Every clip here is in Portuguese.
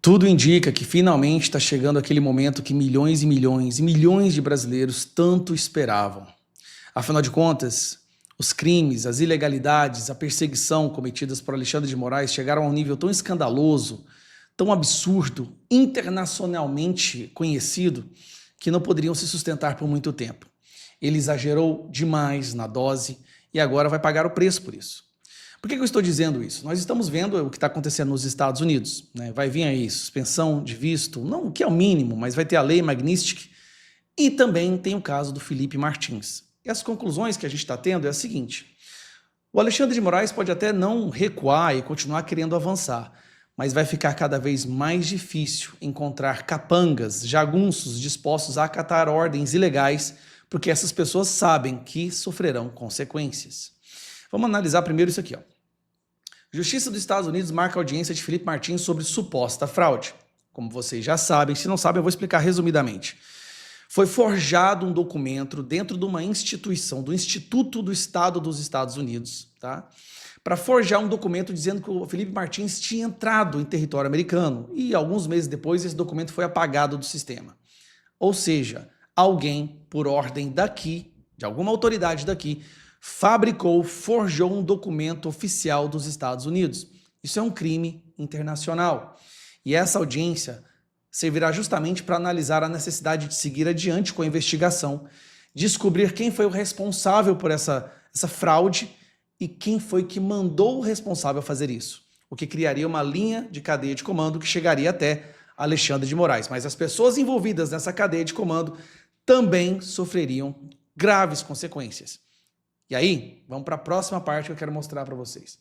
Tudo indica que finalmente está chegando aquele momento que milhões e milhões e milhões de brasileiros tanto esperavam. Afinal de contas, os crimes, as ilegalidades, a perseguição cometidas por Alexandre de Moraes chegaram a um nível tão escandaloso, tão absurdo, internacionalmente conhecido, que não poderiam se sustentar por muito tempo. Ele exagerou demais na dose e agora vai pagar o preço por isso. Por que eu estou dizendo isso? Nós estamos vendo o que está acontecendo nos Estados Unidos, né? Vai vir aí suspensão de visto, não o que é o mínimo, mas vai ter a lei Magnitsky e também tem o caso do Felipe Martins. E as conclusões que a gente está tendo é a seguinte: o Alexandre de Moraes pode até não recuar e continuar querendo avançar, mas vai ficar cada vez mais difícil encontrar capangas, jagunços dispostos a acatar ordens ilegais, porque essas pessoas sabem que sofrerão consequências. Vamos analisar primeiro isso aqui, ó. Justiça dos Estados Unidos marca a audiência de Felipe Martins sobre suposta fraude. Como vocês já sabem, se não sabem, eu vou explicar resumidamente. Foi forjado um documento dentro de uma instituição, do Instituto do Estado dos Estados Unidos, tá? Para forjar um documento dizendo que o Felipe Martins tinha entrado em território americano e alguns meses depois esse documento foi apagado do sistema. Ou seja, alguém, por ordem daqui, de alguma autoridade daqui, fabricou, forjou um documento oficial dos Estados Unidos. Isso é um crime internacional. E essa audiência servirá justamente para analisar a necessidade de seguir adiante com a investigação, descobrir quem foi o responsável por essa fraude e quem foi que mandou o responsável fazer isso. O que criaria uma linha de cadeia de comando que chegaria até Alexandre de Moraes. Mas as pessoas envolvidas nessa cadeia de comando também sofreriam graves consequências. E aí, vamos para a próxima parte que eu quero mostrar para vocês.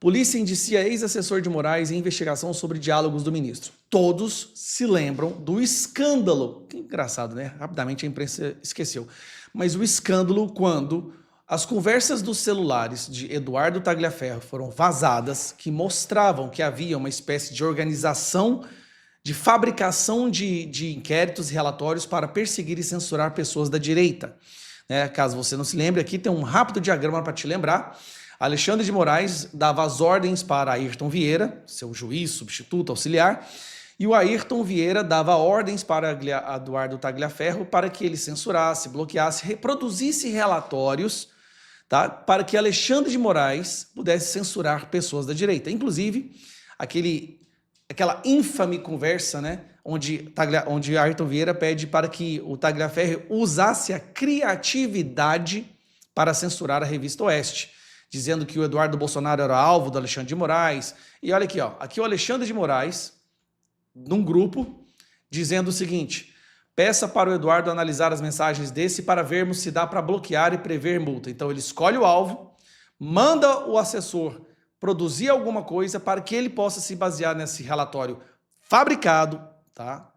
Polícia indicia ex-assessor de Moraes em investigação sobre diálogos do ministro. Todos se lembram do escândalo. Que engraçado, né? Rapidamente a imprensa esqueceu. Mas o escândalo quando as conversas dos celulares de Eduardo Tagliaferro foram vazadas, que mostravam que havia uma espécie de organização de fabricação de inquéritos e relatórios para perseguir e censurar pessoas da direita. Caso você não se lembre, aqui tem um rápido diagrama para te lembrar. Alexandre de Moraes dava as ordens para Ayrton Vieira, seu juiz, substituto, auxiliar, e o Ayrton Vieira dava ordens para Eduardo Tagliaferro para que ele censurasse, bloqueasse, reproduzisse relatórios, tá, para que Alexandre de Moraes pudesse censurar pessoas da direita. Inclusive, aquela ínfame conversa, né, onde Ayrton Vieira pede para que o Tagliaferro usasse a criatividade para censurar a revista Oeste, dizendo que o Eduardo Bolsonaro era alvo do Alexandre de Moraes. E olha aqui, ó, aqui o Alexandre de Moraes, num grupo, dizendo o seguinte: peça para o Eduardo analisar as mensagens desse para vermos se dá para bloquear e prever multa. Então ele escolhe o alvo, manda o assessor produzir alguma coisa para que ele possa se basear nesse relatório fabricado, tá?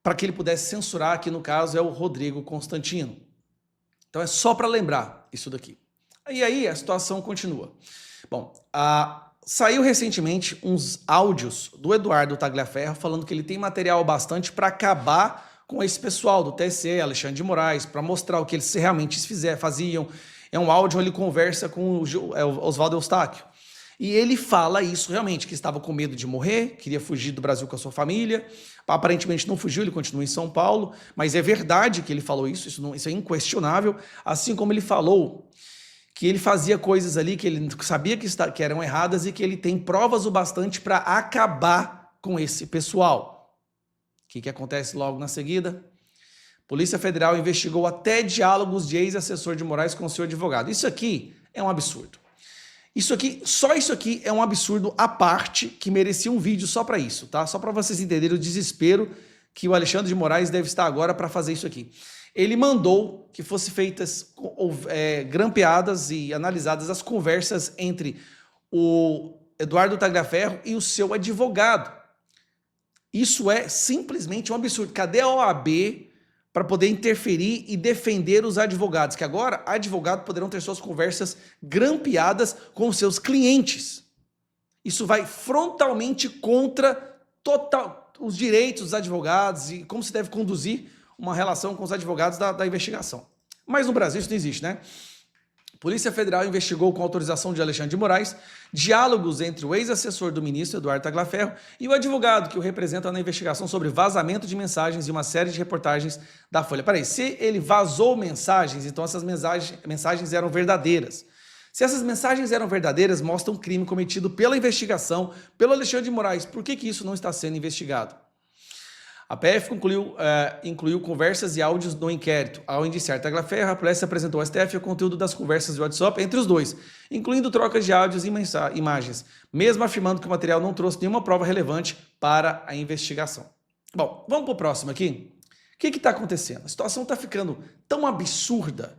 Para que ele pudesse censurar, que no caso é o Rodrigo Constantino. Então é só para lembrar isso daqui. E aí a situação continua. Bom, saiu recentemente uns áudios do Eduardo Tagliaferro falando que ele tem material bastante para acabar com esse pessoal do TSE, Alexandre de Moraes, para mostrar o que eles realmente faziam. É um áudio onde ele conversa com o Oswaldo Eustáquio. E ele fala isso realmente, que estava com medo de morrer, queria fugir do Brasil com a sua família. Aparentemente não fugiu, ele continua em São Paulo, mas é verdade que ele falou isso, isso é inquestionável. Assim como ele falou que ele fazia coisas ali que ele sabia que eram erradas e que ele tem provas o bastante para acabar com esse pessoal. O que acontece logo na seguida? Polícia Federal investigou até diálogos de ex-assessor de Moraes com o seu advogado. Isso aqui é um absurdo. Só isso aqui é um absurdo à parte que merecia um vídeo só para isso, tá? Só para vocês entenderem o desespero que o Alexandre de Moraes deve estar agora para fazer isso aqui. Ele mandou que fossem feitas grampeadas e analisadas as conversas entre o Eduardo Tagliaferro e o seu advogado. Isso é simplesmente um absurdo. Cadê a OAB para poder interferir e defender os advogados? Que agora advogados poderão ter suas conversas grampeadas com seus clientes. Isso vai frontalmente contra os direitos dos advogados e como se deve conduzir uma relação com os advogados da investigação. Mas no Brasil isso não existe, né? Polícia Federal investigou com autorização de Alexandre de Moraes diálogos entre o ex-assessor do ministro Eduardo Tagliaferro e o advogado que o representa na investigação sobre vazamento de mensagens e uma série de reportagens da Folha. Peraí, se ele vazou mensagens, então essas mensagens eram verdadeiras. Se essas mensagens eram verdadeiras, mostra um crime cometido pela investigação, pelo Alexandre de Moraes. Por que isso não está sendo investigado? A PF incluiu conversas e áudios no inquérito. Ao indiciar Tagliaferro, a polícia apresentou ao STF o conteúdo das conversas de WhatsApp entre os dois, incluindo trocas de áudios e imagens, mesmo afirmando que o material não trouxe nenhuma prova relevante para a investigação. Bom, vamos para o próximo aqui. O que está acontecendo? A situação está ficando tão absurda.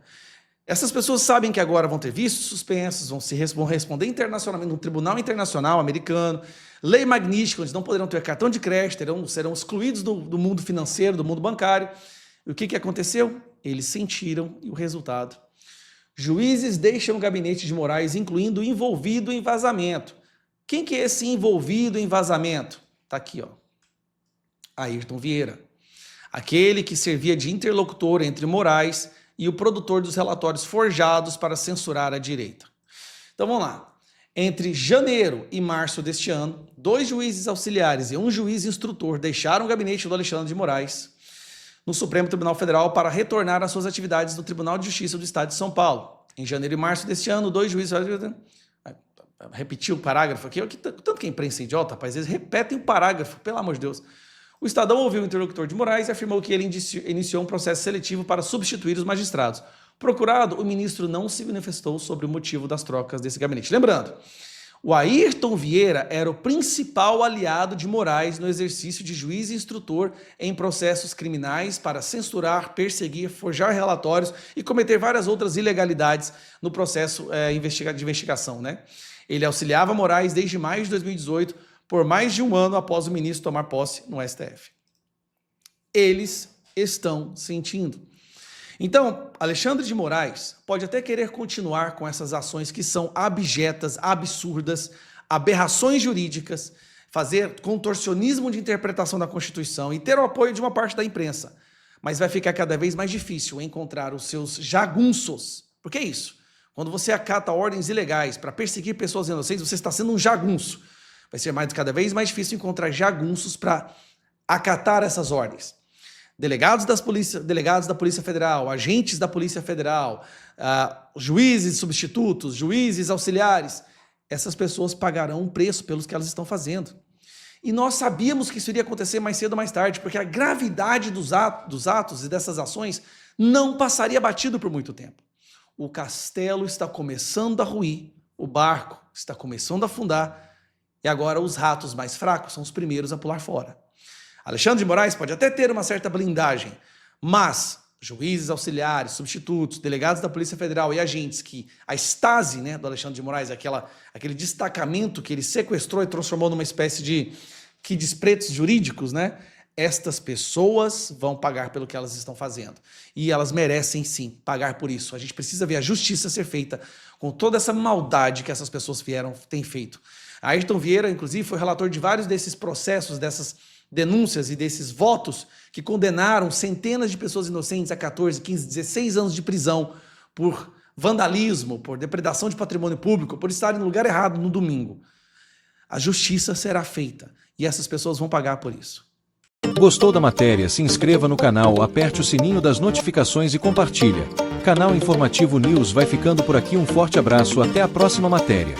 Essas pessoas sabem que agora vão ter vistos suspensos, vão responder internacionalmente no Tribunal Internacional Americano, lei magnífica, onde não poderão ter cartão de crédito, serão excluídos do mundo financeiro, do mundo bancário. E o que aconteceu? Eles sentiram e o resultado. Juízes deixam o gabinete de Moraes, incluindo o envolvido em vazamento. Quem que é esse envolvido em vazamento? Está aqui, ó. Ayrton Vieira. Aquele que servia de interlocutor entre Moraes e o produtor dos relatórios forjados para censurar a direita. Então vamos lá. Entre janeiro e março deste ano, 2 juízes auxiliares e 1 juiz instrutor deixaram o gabinete do Alexandre de Moraes no Supremo Tribunal Federal para retornar às suas atividades no Tribunal de Justiça do Estado de São Paulo. Em janeiro e março deste ano, 2 juízes... Repetiu o parágrafo aqui. Tanto que a imprensa é idiota, rapaz, eles repetem o parágrafo, pelo amor de Deus. O Estadão ouviu o interlocutor de Moraes e afirmou que ele iniciou um processo seletivo para substituir os magistrados. Procurado, o ministro não se manifestou sobre o motivo das trocas desse gabinete. Lembrando, o Ayrton Vieira era o principal aliado de Moraes no exercício de juiz e instrutor em processos criminais para censurar, perseguir, forjar relatórios e cometer várias outras ilegalidades no processo de investigação, né? Ele auxiliava Moraes desde maio de 2018, por mais de um ano após o ministro tomar posse no STF. Eles estão sentindo. Então, Alexandre de Moraes pode até querer continuar com essas ações que são abjetas, absurdas, aberrações jurídicas, fazer contorcionismo de interpretação da Constituição e ter o apoio de uma parte da imprensa. Mas vai ficar cada vez mais difícil encontrar os seus jagunços. Por que isso? Quando você acata ordens ilegais para perseguir pessoas inocentes, você está sendo um jagunço. Vai ser cada vez mais difícil encontrar jagunços para acatar essas ordens. Delegados da Polícia Federal, agentes da Polícia Federal, juízes substitutos, juízes auxiliares, essas pessoas pagarão um preço pelos que elas estão fazendo. E nós sabíamos que isso iria acontecer mais cedo ou mais tarde, porque a gravidade dos atos e dessas ações não passaria batido por muito tempo. O castelo está começando a ruir, o barco está começando a afundar, e agora os ratos mais fracos são os primeiros a pular fora. Alexandre de Moraes pode até ter uma certa blindagem, mas juízes auxiliares, substitutos, delegados da Polícia Federal e agentes que a Stasi, né, do Alexandre de Moraes, aquele destacamento que ele sequestrou e transformou numa espécie de quides pretos jurídicos, né? Estas pessoas vão pagar pelo que elas estão fazendo. E elas merecem, sim, pagar por isso. A gente precisa ver a justiça ser feita com toda essa maldade que essas pessoas têm feito. Ayrton Vieira, inclusive, foi relator de vários desses processos, dessas denúncias e desses votos que condenaram centenas de pessoas inocentes a 14, 15, 16 anos de prisão por vandalismo, por depredação de patrimônio público, por estarem no lugar errado no domingo. A justiça será feita e essas pessoas vão pagar por isso. Gostou da matéria? Se inscreva no canal, aperte o sininho das notificações e compartilha. Canal Informativo News vai ficando por aqui. Um forte abraço, até a próxima matéria.